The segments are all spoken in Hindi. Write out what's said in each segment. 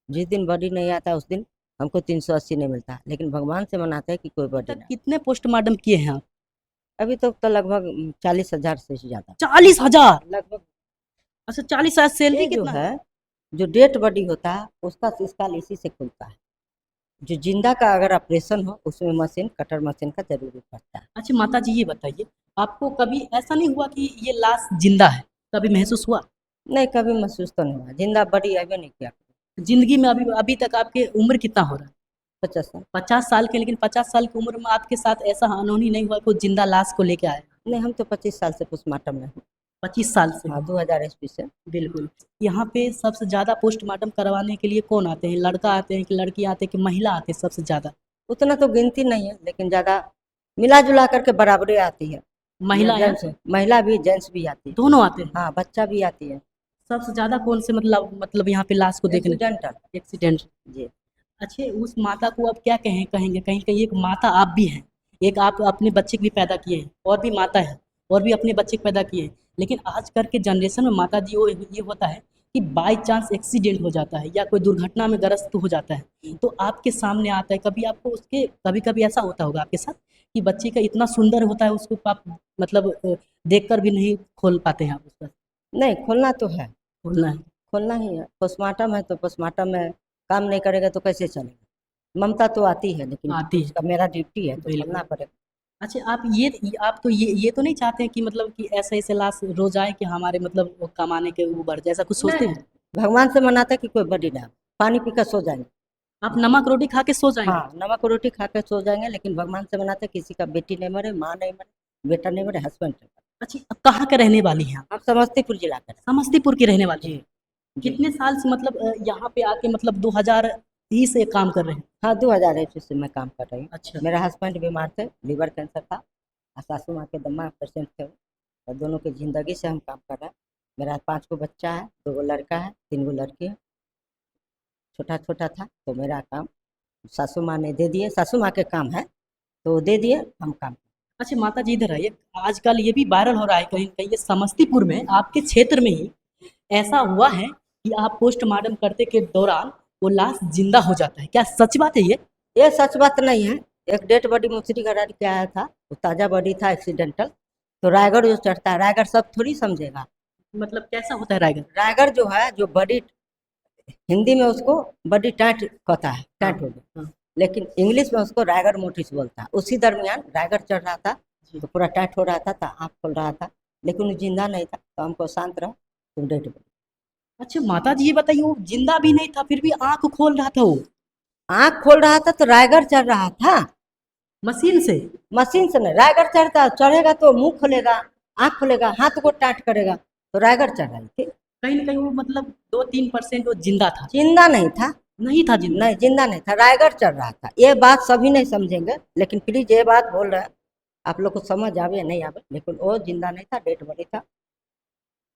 जिस दिन बॉडी नहीं आता उस दिन हमको 380 नहीं मिलता, लेकिन भगवान से मनाते हैं कि कोई बॉडी तक ना। कितने पोस्टमार्टम किए हैं आप? अभी तक तो लगभग 40,000 से ज्यादा 40,000? लगभग। अच्छा, 40,000 सैलरी ये जो कितना है? है, जो डेड बॉडी होता है उसका सिस्टम इसी से खुलता है। जो जिंदा का अगर ऑपरेशन हो उसमें मशीन, कटर मशीन का जरूरी पड़ता है। अच्छा माता जी, ये बताइए, आपको कभी ऐसा नहीं हुआ कि ये लाश जिंदा है? कभी महसूस हुआ? नहीं, कभी महसूस तो नहीं हुआ, जिंदा बॉडी अभी नहीं किया। जिंदगी में अभी अभी तक आपके उम्र कितना हो रहा है? 50 साल। 50 साल के, लेकिन 50 साल की उम्र में आपके साथ ऐसा अनहोनी नहीं हुआ, कोई जिंदा लाश को लेके आया? नहीं, हम तो 25 साल से पोस्टमार्टम में हूँ। 25 साल से? हाँ, 2000 ईस्वी से। बिल्कुल। यहाँ पे सबसे ज्यादा पोस्टमार्टम करवाने के लिए कौन आते हैं? लड़का आते हैं कि लड़की आते हैं कि महिला आते हैं सबसे ज्यादा? उतना तो गिनती नहीं है, लेकिन ज्यादा मिला जुला करके बराबरी आती है। महिला या जेंट्स, महिला भी जेंट्स भी आती है। दोनों आते हैं? हाँ, बच्चा भी आती है। सबसे ज्यादा कौन से मतलब यहाँ पे लाश को देखने? एक्सीडेंटल। एक्सीडेंट। जी। अच्छे, उस माता को अब क्या कहेंगे, कहीं कहीं एक माता आप भी हैं, एक आप अपने बच्चे को भी पैदा किए हैं, और भी माता है और भी अपने बच्चे को पैदा किए हैं, लेकिन आज कल के जनरेशन में माता जी वो ये होता है कि बाई चांस एक्सीडेंट हो जाता है या कोई दुर्घटना में ग्रस्त हो जाता है तो आपके सामने आता है, कभी आपको उसके कभी कभी ऐसा होता होगा आपके साथ कि बच्चे का इतना सुंदर होता है उसको आप मतलब देख कर भी नहीं खोल पाते हैं आप उसका? नहीं, खोलना तो है। खोलना है। खोलना ही है। पोस्टमार्टम है तो पोस्टमार्टम में काम नहीं करेगा तो कैसे चलेगा। ममता तो आती है, लेकिन आती है। उसका मेरा ड्यूटी है तो बिल्कुल। खोलना पड़ेगा। अच्छा, आप तो ये तो नहीं चाहते हैं कि मतलब कि ऐसे-ऐसे लाश रोज़ आए कि हमारे मतलब वो कमाने के वो बढ़ जाए, ऐसा कुछ सोचते नहीं, हैं? भगवान से मनाता है कि कोई बड़ी ना हो। पानी पीकर सो जाएंगे। आप नमक रोटी खा के सो जाएँगे? हाँ, नमक रोटी खा कर सो जाएंगे, लेकिन भगवान से मनाते हैं किसी का बेटी नहीं मरे, माँ नहीं मरे, बेटा नहीं मरे, हस्बैंड नहीं मरे। अच्छा, आप कहाँ के रहने वाली हैं आप? आप समस्तीपुर जिला का। समस्तीपुर की रहने वाली हैं? जी। जी। कितने साल से मतलब यहाँ पे आके मतलब 2020 से काम कर रहे हैं? हाँ, 2001 से मैं काम कर रही हूँ। अच्छा। मेरा हस्बैंड बीमार थे, लीवर कैंसर था, और सासू माँ के दमा पेशेंट थे वो। और दोनों की ज़िंदगी से हम काम कर रहे हैं। मेरा 5 गो बच्चा है, 2 गो लड़का है, 3 गो लड़की है। छोटा छोटा था तो मेरा काम सासू माँ ने दे दिए, सासू माँ के काम है तो वो दे दिए, हम काम। अच्छा माता जी, इधर आइए। आजकल ये भी वायरल हो रहा है कहीं कहीं, ये समस्तीपुर में आपके क्षेत्र में ही ऐसा हुआ है कि आप पोस्टमार्टम करते के दौरान वो लाश जिंदा हो जाता है, क्या सच बात है ये? ये सच बात नहीं है। एक डेड बॉडी मुसरी घराट के आया था, वो ताज़ा बॉडी था, एक्सीडेंटल। तो रायगढ़ जो चढ़ता है, रायगढ़ सब थोड़ी समझेगा। मतलब कैसा होता है रायगढ़? रायगढ़ जो है, जो बॉडी, हिंदी में उसको बॉडी टाइट कहता है, हाँ। टाइट हो गया। हाँ। लेकिन इंग्लिश में उसको रायगढ़ मोटिस बोलता है। उसी दरमियान रायगढ़ चढ़ रहा था जी। तो पूरा टाइट हो रहा था, तो आँख खोल रहा था, लेकिन वो जिंदा नहीं था। तो हमको शांत रहो, तुम डेड बॉडी। अच्छा माता जी, ये बताइए, वो जिंदा भी नहीं था फिर भी आंख खोल रहा था वो आँख खोल रहा था तो रायगढ़ चढ़ रहा था। मशीन से? मशीन से नहीं, रायगढ़ चढ़ता, चढ़ेगा तो मुंह खोलेगा, आँख खोलेगा, हाथ को टाइट करेगा, तो रायगढ़ चढ़ रही थी। कहीं ना कहीं वो मतलब 2-3% वो जिंदा था? जिंदा नहीं था। नहीं था जिंदा? नहीं, जिंदा नहीं था, रायगढ़ चढ़ रहा था। ये बात सभी नहीं समझेंगे, लेकिन प्लीज ये बात बोल रहे हैं, आप लोग को समझ आवे या नहीं आवे, लेकिन वो जिंदा नहीं था, डेड बॉडी था।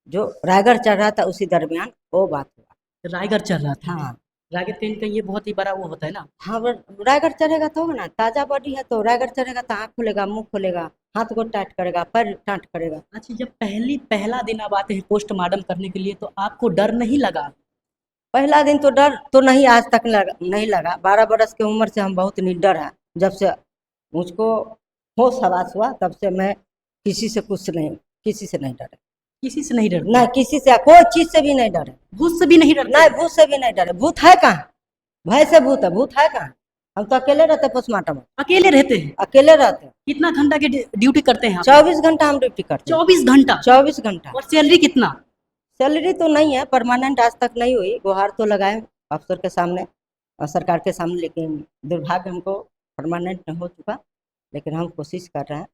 जो रायगढ़ चढ़ रहा था उसी दरमियान वो बात हुआ। रायगढ़ चल रहा था? हाँ। रायगढ़ कहीं ना कहीं ये बहुत ही बड़ा वो होता है ना? हाँ, रायगढ़ चढ़ेगा तो होगा ना, ताजा बॉडी है तो रायगढ़ चढ़ेगा तो आँख खुलेगा, मुंह खोलेगा, हाथ को टाइट करेगा, पैर टाइट करेगा। अच्छा, जब पहला दिन आप आते हैं पोस्टमार्टम करने के लिए तो आपको डर नहीं लगा? पहला दिन तो डर तो नहीं, आज तक नहीं लगा। 12 बरस की उम्र से हम बहुत निडर हैं। जब से मुझको होश हवास हुआ तब से मैं किसी से कुछ नहीं, किसी से नहीं डरे। किसी से नहीं डरते? नहीं, किसी से, कोई चीज से भी नहीं डरे। भूत से भी नहीं डरते? नहीं, भूत से भी नहीं डरे। भूत है कहाँ? भय से भूत है, भूत है कहाँ? हम तो अकेले रहते पोस्टमार्टम में। अकेले रहते हैं? अकेले रहते हैं। कितना घंटा की ड्यूटी करते हैं आप? 24 घंटा हम ड्यूटी करते हैं। 24 घंटा? 24 घंटा। और सैलरी कितना? सैलरी तो नहीं है, परमानेंट आज तक नहीं हुई। गुहार तो लगाए अफसर के सामने और सरकार के सामने, लेकिन दुर्भाग्य हमको परमानेंट नहीं हो चुका, लेकिन हम कोशिश कर रहे हैं।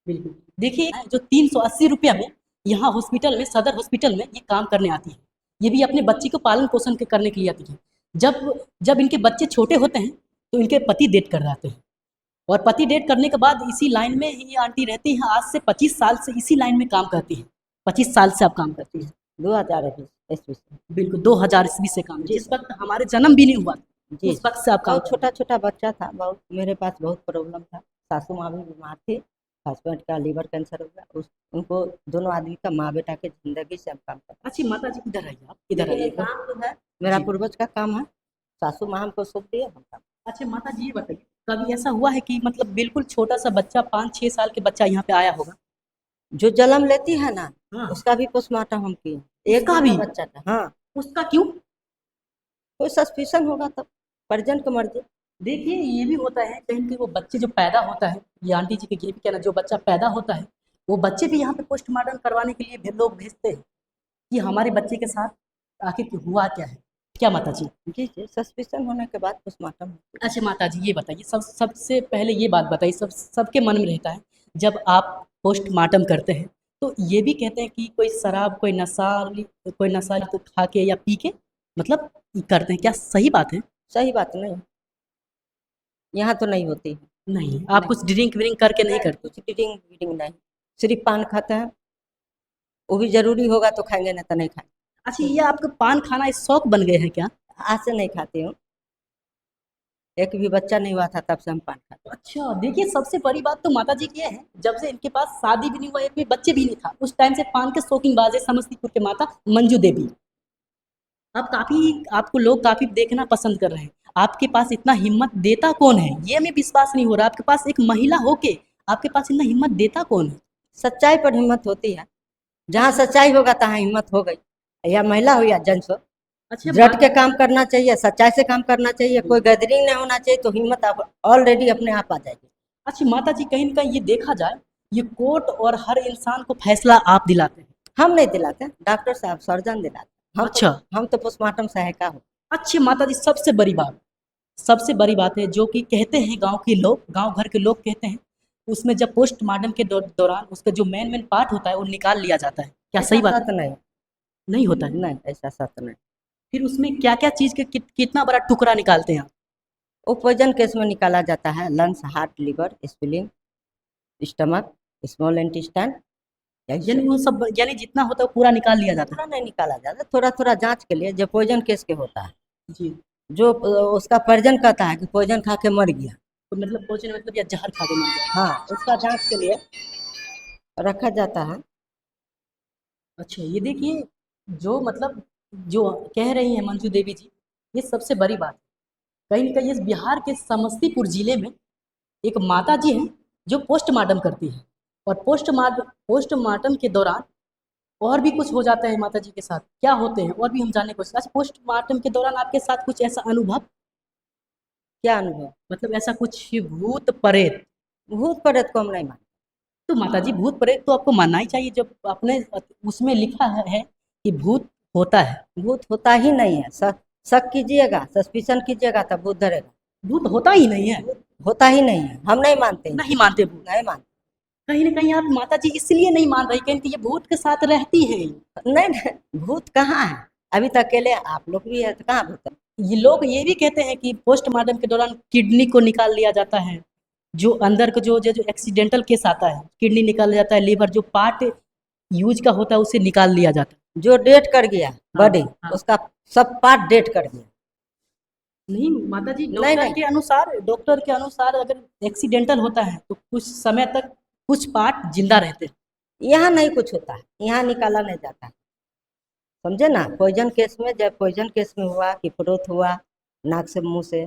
बिल्कुल। देखिए, जो 380 रुपया में यहाँ हॉस्पिटल में, सदर हॉस्पिटल में ये काम करने आती है, ये भी अपने बच्चे को पालन पोषण के करने के लिए आती है। जब जब इनके बच्चे छोटे होते हैं तो इनके पति डेथ कर जाते हैं, और पति डेथ करने के बाद इसी लाइन में ये आंटी रहती हैं, आज से 25 साल से इसी लाइन में काम करती हैं। 25 साल से आप काम करती हैं? 2021 से। बिल्कुल, 2000 ईस्वी से काम, जी जिस वक्त हमारे जन्म भी नहीं हुआ जी। उस वक्त से आप काम बहुत कर रहे छोटा छोटा बच्चा था, बहुत मेरे पास बहुत प्रॉब्लम था। सासू माँ भी बीमार थी, हस्बैंड का लीवर कैंसर हो गया, उस उनको दोनों आदमी का माँ बेटा के जिंदगी से हम काम कर हैं। अच्छी माता जी, इधर आइए, आप इधर रहे हैं। आइए। ये काम जो है मेरा जी। पूर्वज का काम है, सासू माँ हमको सुख दिए, हम काम। अच्छा माता जी ये बताइए, कभी ऐसा हुआ है कि मतलब बिल्कुल छोटा-सा बच्चा 5-6 साल के बच्चा यहाँ पे आया होगा? जो जन्म लेती है ना, हाँ। उसका भी पोस्टमार्टम हम किए, 1 उसका दिन भी? का बच्चा था। हाँ, उसका क्यों? कोई सस्पिशन होगा तब, परिजन की मर्ज़ी। देखिए ये भी होता है कहीं न कहीं वो बच्चे जो पैदा होता है, ये आंटी जी का ये भी कहना है जो बच्चा पैदा होता है, वो बच्चे भी यहाँ पे पोस्टमार्टम करवाने के लिए भी लोग भेजते हैं, कि हमारे बच्चे के साथ आखिर हुआ क्या है? क्या माता जी? जी, जी, सस्पिशन होने के बाद पोस्टमार्टम होती है। अच्छा माता जी ये बताइए सबसे पहले ये बात बताइए सबके मन में रहता है जब आप पोस्टमार्टम करते हैं तो ये भी कहते हैं कि कोई शराब कोई नशा तो खा के या पी के मतलब करते हैं क्या सही बात है? सही बात नहीं, यहाँ तो नहीं होती है। नहीं आप नहीं, कुछ ड्रिंक व्रिंक करके नहीं नहीं, करते? कुछ रीडिंग नहीं, सिर्फ़ पान खाते हैं, वो भी ज़रूरी होगा तो खाएँगे, नहीं तो नहीं खाएँगे। अच्छा ये आपका पान खाना एक शौक बन गए हैं क्या? आज से नहीं खाती हूँ, एक भी बच्चा नहीं हुआ था तब से हम पान खाते हैं। अच्छा देखिए सबसे बड़ी बात तो माता जी की ये है जब से इनके पास शादी भी नहीं हुआ एक भी बच्चे भी नहीं था उस टाइम से पान के शौकीनबाज है समस्तीपुर के माता मंजू देवी। अब काफ़ी आपको लोग काफ़ी देखना पसंद कर रहे हैं। आपके पास इतना हिम्मत देता कौन है? ये हमें विश्वास नहीं हो रहा आपके पास एक महिला होके आपके पास इतना हिम्मत देता कौन है? सच्चाई पर हिम्मत होती है, जहाँ सच्चाई होगा तहाँ हिम्मत हो गई, या महिला हो या जेंट्स हो। अच्छा डट के काम करना चाहिए, सच्चाई से काम करना चाहिए, कोई बिल्कुल। गैदरिंग नहीं होना चाहिए, तो हिम्मत आप ऑलरेडी अपने आप आ जाएगी। अच्छा माता जी कहीं न कहीं ये देखा जाए, ये कोर्ट और हर इंसान को फैसला आप दिलाते हैं। हम नहीं दिलाते, डॉक्टर साहब, सर्जन दिलाते हैं। अच्छा, हम तो पोस्टमार्टम सहायिका हो। अच्छी माता जी सबसे बड़ी बात है जो कि कहते हैं गाँव के लोग, गाँव घर के लोग कहते हैं, उसमें जब पोस्टमार्टम के दौरान उसका जो मेन पार्ट होता है वो निकाल लिया जाता है। क्या ऐसा सही बात है? सच नहीं, नहीं होता है? नहीं, ऐसा सच नहीं। फिर उसमें क्या-क्या चीज़ के कितना बड़ा टुकड़ा निकालते हैं आप? वो पॉइज़न केस में निकाला जाता है, lungs, heart, liver, spleen, stomach, small intestine, यही यानी सब। वो सब यानी जितना होता है वो पूरा निकाल लिया जाता पूरा नहीं निकाला जाता, थोड़ा-थोड़ा जाँच के लिए, जो पॉइज़न केस के होता है। है? जी, जो उसका परिजन कहता है कि पॉइज़न खा के मर गया। तो मतलब पहुँचने मतलब या ज़हर खा के मर गया। हाँ, उसका जाँच के लिए रखा जाता है। अच्छा ये देखिए जो मतलब जो कह रही हैं मंजू देवी जी, ये सबसे बड़ी बात है। कहीं न कहीं इस बिहार के समस्तीपुर ज़िले में एक माताजी हैं जो पोस्टमार्टम करती हैं और पोस्टमार्टम के दौरान और भी कुछ हो जाता है माताजी के साथ, क्या होते हैं? और भी हम जानने की कोशिश अच्छा पोस्टमार्टम के दौरान आपके साथ कुछ ऐसा अनुभव क्या अनुभव? मतलब ऐसा कुछ भूत-प्रेत भूत-प्रेत को हम नहीं मानते। तो माताजी भूत-प्रेत तो आपको मानना ही चाहिए जब अपने उसमें लिखा है कि भूत होता है। भूत होता ही नहीं है, शक कीजिएगा, सस्पिशन कीजिएगा तब भूत धरेगा। भूत होता ही नहीं है, होता ही नहीं है, हम नहीं मानते हैं, नहीं मानते भूत। नहीं मानते। कहीं न कहीं आप माताजी इसलिए नहीं मान रही कहीं कि ये भूत के साथ रहती हैं। नहीं, नहीं, भूत कहाँ है? अभी तो अकेले आप लोग भी हैं, तो कहाँ भूत है? ये लोग ये भी कहते हैं कि पोस्टमार्टम के दौरान किडनी को निकाल लिया जाता है। जो अंदर का जो एक्सीडेंटल केस आता है, किडनी निकाल लिया जाता है, लीवर जो पार्ट यूज़ का होता है उसे निकाल लिया जाता है। जो डेट कर गया हाँ, बॉडी, हाँ। उसका सब पार्ट डेट कर गया। नहीं माताजी नहीं, नहीं, डॉक्टर के अनुसार अगर एक्सीडेंटल होता है तो कुछ समय तक कुछ पार्ट ज़िंदा रहते हैं। यहाँ नहीं कुछ होता है, यहाँ निकाला नहीं जाता है। समझे ना? पॉइज़न केस में, जब पॉइज़न केस में हुआ कि फ्रोथ हुआ, नाक से, मुँह से,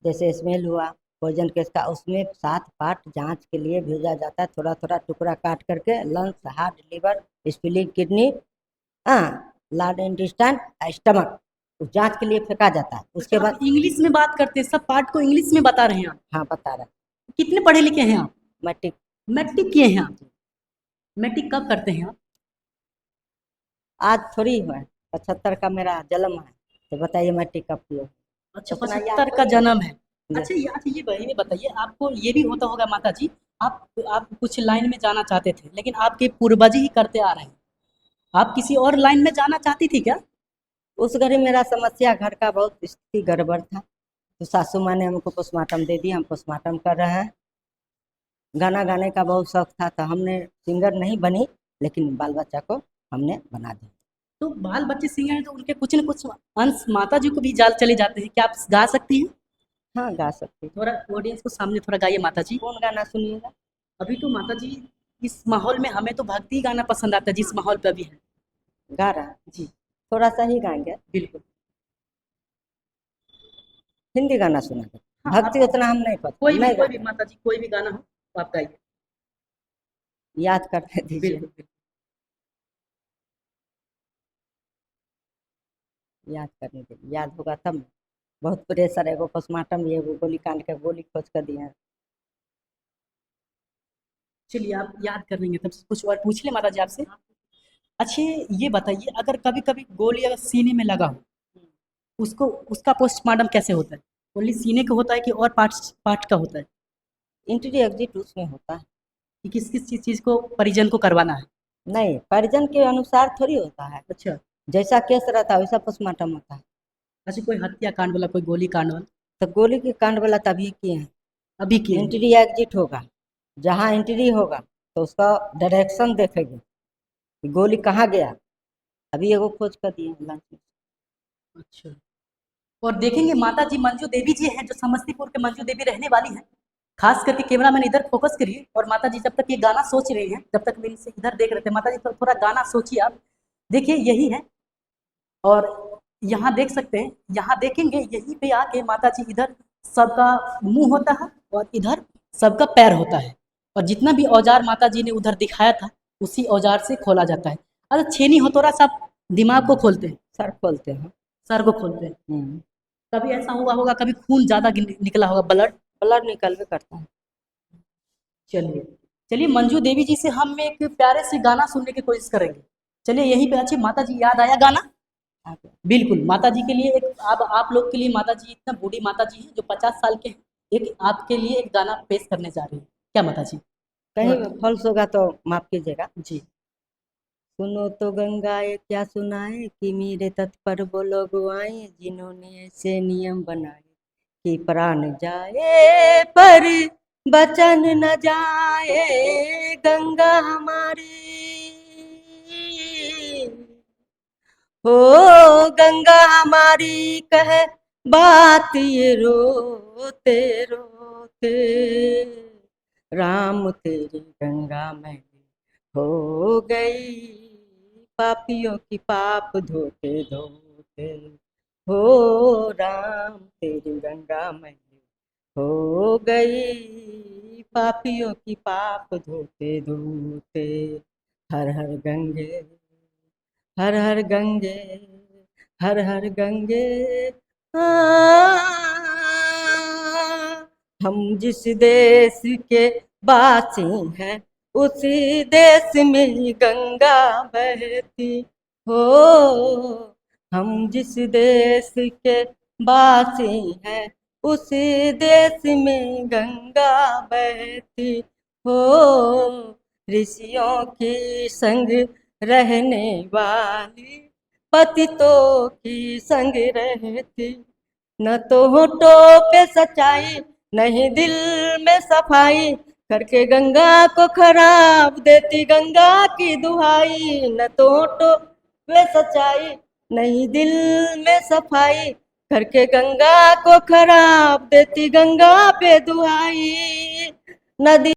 जैसे स्मेल हुआ पॉइजन केस का, उसमें 7 पार्ट जांच के लिए भेजा जाता है, थोड़ा-थोड़ा टुकड़ा काट करके, lungs, heart, liver, spleen, kidney, large intestine, stomach, उस जांच के लिए फेंका जाता है। उसके अच्छा बाद आप इंग्लिश में बात करते हैं, सब पार्ट को इंग्लिश में बता रहे हैं आप। हाँ, बता रहा कितने पढ़े लिखे हैं आप? मैट्रिक। मैट्रिक किए हैं आप? मैट्रिक कब करते हैं आप? आज थोड़ी हुआ है, 75 का मेरा जन्म है, तो बताइए मैट्रिक कब किए? अच्छा उतना याद 75 का थोड़ी है। जन्म है। जी। अच्छा ये बताइए आपको ये भी होता होगा माताजी, आप कुछ लाइन में जाना चाहते थे, लेकिन आपके पूर्वज ही करते आ रहे हैं। आप किसी और लाइन में जाना चाहती थी क्या? उस घड़ी मेरा समस्या घर का बहुत स्थिति गड़बड़ था, तो सासू माँ ने हमको पोस्टमार्टम दे दिया, हम पोस्टमार्टम कर रहे हैं। गाना गाने का बहुत शौक था, तो हमने सिंगर नहीं बनी, लेकिन बाल बच्चा को हमने बना दिया। तो बाल बच्चे सिंगर हैं तो उनके कुछ न कुछ अंश माताजी को भी जाल चले जाते हैं। क्या आप गा सकती हैं? हाँ, गा सकती हूँ। थोड़ा ऑडियंस को सामने थोड़ा गाइए माताजी। कौन गाना सुनिएगा? अभी तो माताजी इस माहौल में हमें तो भक्ति गाना पसंद आता है जिस माहौल पे अभी है। गा रहा है, जी, थोड़ा सा ही गाएंगे। बिल्कुल। हिंदी गाना सुना दो। हाँ, भक्ति आप उतना हम नहीं पता, कोई नहीं भी गाते, माता जी कोई भी गाना हो तो आप गाइए। याद करके दीजिए। बिल्कुल, बिल्कुल। याद करने दीजिए, याद होगा तब ना। बहुत प्रेशर है, एगो पोस्टमार्टम भी, एगो गोली कांड के गोली खोज कर दिए हैं। चलिए आप याद कर लेंगे तब कुछ और पूछ ले माता जी आपसे। अच्छा ये बताइए अगर कभी-कभी गोली अगर सीने में लगा हो, उसको उसका पोस्टमार्टम कैसे होता है? ओनली सीने का होता है कि और पार्ट्स पार्ट का होता है? इंट्री एग्जिट उसमें होता है। कि किस-किस चीज़ को परिजन को करवाना है? नहीं, परिजन के अनुसार थोड़ी होता है, अच्छा, जैसा केस रहता है वैसा पोस्टमार्टम होता है। अच्छा कोई हत्याकांड वाला, कोई गोली कांड वाला तो गोली के कांड वाला तभी किए हैं। अभी किए हैं? एंट्री एग्जिट होगा, जहाँ एंट्री होगा तो उसका डायरेक्शन देखेंगे कि गोली कहाँ गया। अभी एगो खोज कर दिए हैं लंच में। अच्छा। और देखेंगे माता जी मंजू देवी जी हैं जो समस्तीपुर के मंजू देवी रहने वाली हैं। खास करके कैमरामैन इधर फोकस करिए और माता जी जब तक ये गाना सोच रही हैं जब तक मैं इनसे इधर देख रहे थे माता जी तो थोड़ा गाना सोचिए आप। देखिए यही है और यहाँ देख सकते हैं, यहाँ देखेंगे यहीं पे आके माता जी इधर सबका मुंह होता है और इधर सबका पैर होता है और जितना भी औजार माता जी ने उधर दिखाया था उसी औजार से खोला जाता है। अरे छेनी हथौड़ा सा दिमाग को खोलते हैं, सर खोलते हैं। सर को खोलते हैं। हम्म, कभी ऐसा हुआ होगा कभी खून ज्यादा निकला होगा ब्लड। ब्लड निकलवे करता है। चलिए चलिए मंजू देवी जी से हम एक प्यारे से गाना सुनने की कोशिश करेंगे। चलिए यहीं पे अच्छी माता जी याद आया गाना। आगे। बिल्कुल माता जी के लिए एक आप लोग के लिए माता जी इतना बूढ़ी माता जी हैं जो 50 साल के हैं एक आपके लिए एक गाना पेश करने जा रही है क्या माता जी। कहीं थोड़ा फॉल्स होगा तो माफ कीजिएगा। जी सुनो तो गंगाए क्या सुनाए कि मेरे तट पर वो लोग आए जिन्होंने ऐसे नियम बनाए कि प्राण जाए पर बचन न जाए गंगा हमारी। हो गंगा हमारी कहे बात ये रोते रोते, राम तेरी गंगा मैली हो गई पापियों की पाप धोते धोते। हो राम तेरी गंगा मैली हो गई पापियों की पाप धोते धोते। हर हर गंगे, हर हर गंगे, हर हर गंगे। हम जिस देश के वासी हैं उसी देश में गंगा बहती हो। हम जिस देश के वासी हैं उसी देश में गंगा बहती हो। ऋषियों की संग रहने वाली पतितों की संग रहती, न तो होठों पे सच्चाई नहीं दिल में सफाई, करके गंगा को खराब देती गंगा की दुहाई। न तो होठों पे सच्चाई नहीं दिल में सफाई, करके गंगा को खराब देती गंगा पे दुहाई। नदी